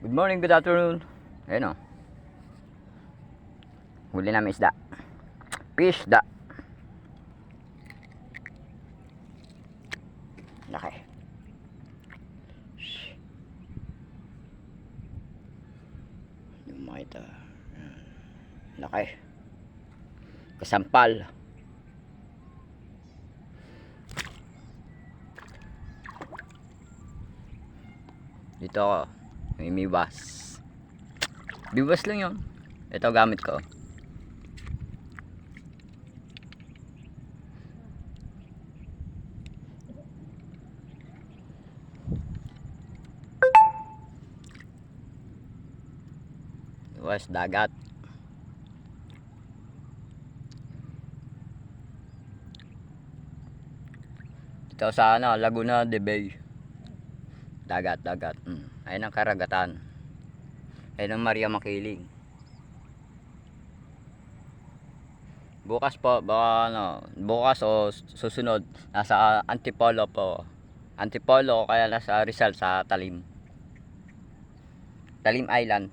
Good morning, good afternoon. Ayun o. Huli namin isda. Fish da. Laki. Yung makita. Laki. Kasampal. Dito ako. May miwas. Biwas lang yun. Ito gamit ko. Biwas dagat. Dito sa Laguna de Bay. Dagat. Ayun ang karagatan. Ayun ang Maria Makiling. Bukas po, baka bukas o susunod, nasa Antipolo po. Antipolo o kaya nasa Rizal sa Talim Island.